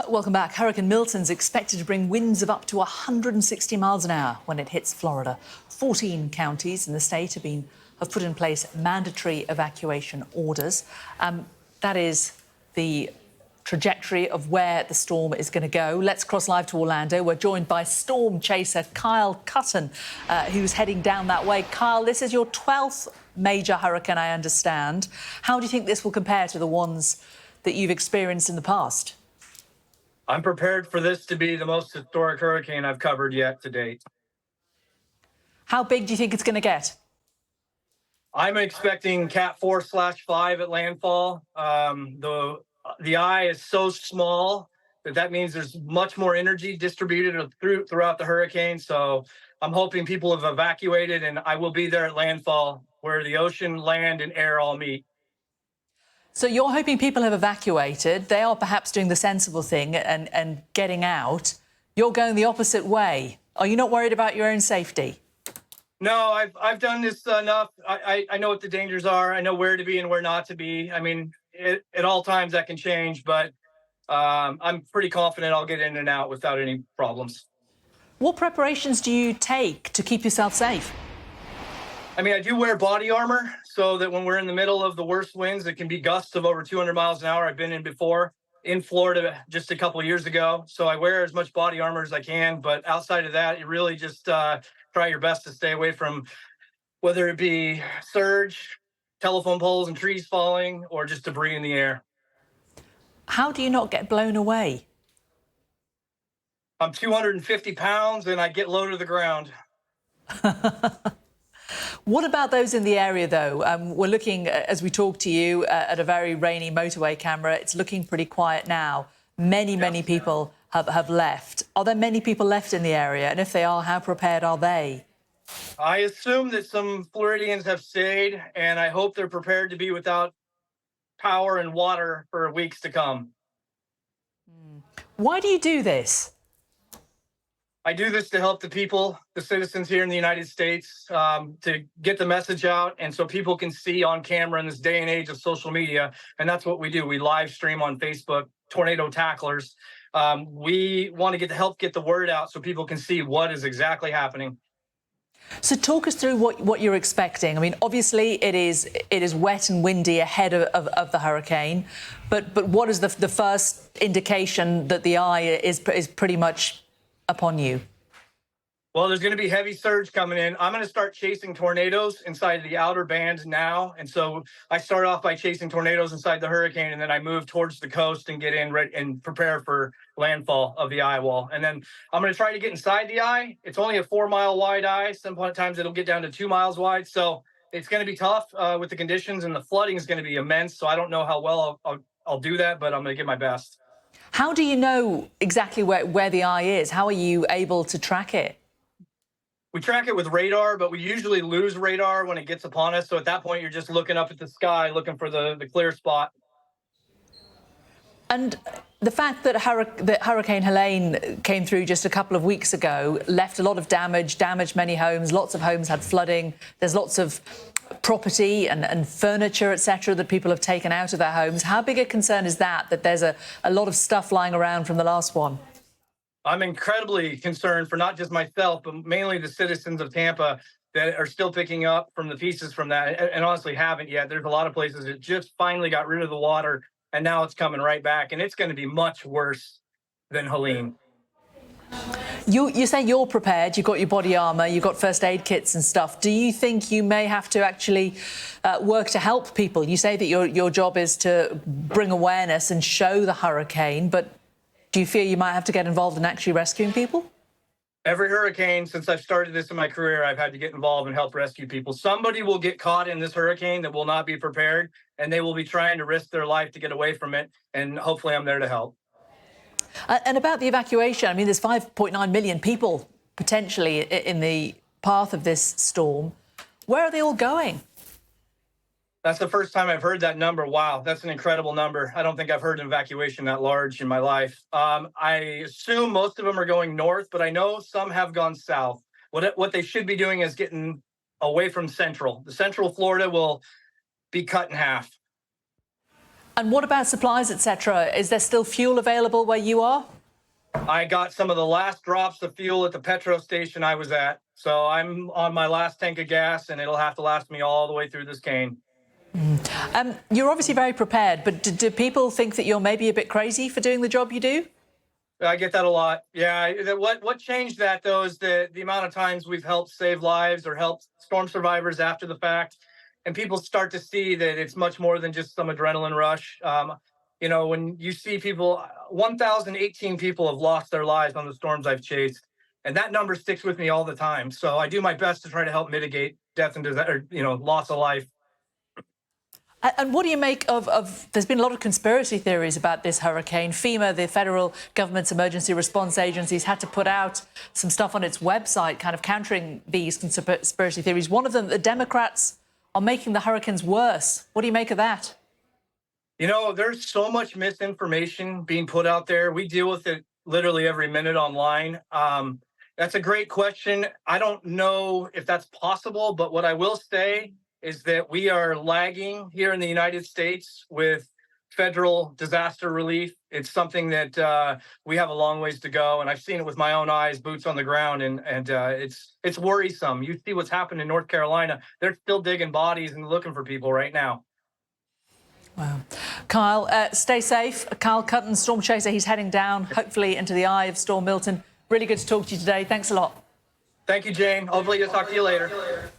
Welcome back. Hurricane Milton's expected to bring winds of up to 160 miles an hour when it hits Florida. 14 counties in the state have put in place mandatory evacuation orders. That is the trajectory of where the storm is going to go. Let's cross live to Orlando. We're joined by storm chaser Kyle Cutten, who's heading down that way. Kyle, this is your 12th major hurricane, I understand. How do you think this will compare to the ones that you've experienced in the past? I'm prepared for this to be the most historic hurricane I've covered yet to date. How big do you think it's going to get? I'm expecting Cat 4/5 at landfall. The eye is so small that means there's much more energy distributed throughout the hurricane. So I'm hoping people have evacuated, and I will be there at landfall where the ocean, land, and air all meet. So you're hoping people have evacuated. They are perhaps doing the sensible thing and getting out. You're going the opposite way. Are you not worried about your own safety? No, I've done this enough. I know what the dangers are. I know where to be and where not to be. I mean, at all times that can change, but I'm pretty confident I'll get in and out without any problems. What preparations do you take to keep yourself safe? I mean, I do wear body armor so that when we're in the middle of the worst winds, it can be gusts of over 200 miles an hour. I've been in before in Florida just a couple of years ago. So I wear as much body armor as I can. But outside of that, you really just try your best to stay away from whether it be surge, telephone poles and trees falling, or just debris in the air. How do you not get blown away? I'm 250 pounds and I get low to the ground. What about those in the area, though? We're looking, as we talk to you, at a very rainy motorway camera. It's looking pretty quiet now. Many people have left. Are there many people left in the area? And if they are, how prepared are they? I assume that some Floridians have stayed, and I hope they're prepared to be without power and water for weeks to come. Why do you do this? I do this to help the people, the citizens here in the United States, to get the message out, and so people can see on camera in this day and age of social media. And that's what we do. We live stream on Facebook, Tornado Tacklers. We want to help get the word out so people can see what is exactly happening. So talk us through what you're expecting. I mean, obviously it is wet and windy ahead of the hurricane, but what is the first indication that the eye is pretty much upon you? Well, there's going to be heavy surge coming in. I'm going to start chasing tornadoes inside the outer band now. And so I start off by chasing tornadoes inside the hurricane, and then I move towards the coast and get in and prepare for landfall of the eye wall. And then I'm going to try to get inside the eye. It's only a 4-mile wide eye. Sometimes it'll get down to 2 miles wide. So it's going to be tough with the conditions, and the flooding is going to be immense. So I don't know how well I'll do that, but I'm going to give my best. How do you know exactly where the eye is? How are you able to track it? We track it with radar, but we usually lose radar when it gets upon us. So at that point, you're just looking up at the sky, looking for the clear spot. And the fact that Hurricane Helene came through just a couple of weeks ago left a lot of damaged many homes. Lots of homes had flooding. There's lots of property and furniture, etc., that people have taken out of their homes. How big a concern is that there's a lot of stuff lying around from the last one? I'm incredibly concerned for not just myself, but mainly the citizens of Tampa that are still picking up from the pieces from that and honestly haven't yet. There's a lot of places that just finally got rid of the water, and now it's coming right back, and it's going to be much worse than Helene. You say you're prepared, you've got your body armor, you've got first aid kits and stuff. Do you think you may have to actually work to help people? You say that your job is to bring awareness and show the hurricane, but do you fear you might have to get involved in actually rescuing people? Every hurricane since I've started this in my career, I've had to get involved and help rescue people. Somebody will get caught in this hurricane that will not be prepared, and they will be trying to risk their life to get away from it, and hopefully I'm there to help. And about the evacuation, I mean, there's 5.9 million people potentially in the path of this storm. Where are they all going? That's the first time I've heard that number. Wow, that's an incredible number. I don't think I've heard an evacuation that large in my life. I assume most of them are going north, but I know some have gone south. What they should be doing is getting away from central. The central Florida will be cut in half. And what about supplies, etc.? Is there still fuel available where you are? I got some of the last drops of fuel at the petrol station I was at. So I'm on my last tank of gas, and it'll have to last me all the way through this cane. You're obviously very prepared, but do people think that you're maybe a bit crazy for doing the job you do? I get that a lot. Yeah. What changed that, though, is the amount of times we've helped save lives or helped storm survivors after the fact. And people start to see that it's much more than just some adrenaline rush. When you see people, 1,018 people have lost their lives on the storms I've chased. And that number sticks with me all the time. So I do my best to try to help mitigate death and disaster, loss of life. And what do you make of there's been a lot of conspiracy theories about this hurricane. FEMA, the federal government's emergency response agency, has had to put out some stuff on its website kind of countering these conspiracy theories. One of them, the Democrats are making the hurricanes worse. What do you make of that? There's so much misinformation being put out there. We deal with it literally every minute online. That's a great question. I don't know if that's possible, but what I will say is that we are lagging here in the United States with federal disaster relief. It's something that we have a long ways to go, and I've seen it with my own eyes, boots on the ground, and it's worrisome. You see what's happened in North Carolina. They're still digging bodies and looking for people right now. Wow. Kyle, stay safe. Kyle Cutten, storm chaser, he's heading down, hopefully into the eye of Storm Milton. Really good to talk to you today. Thanks a lot. Thank you, Jane. Hopefully, I'll talk to you later.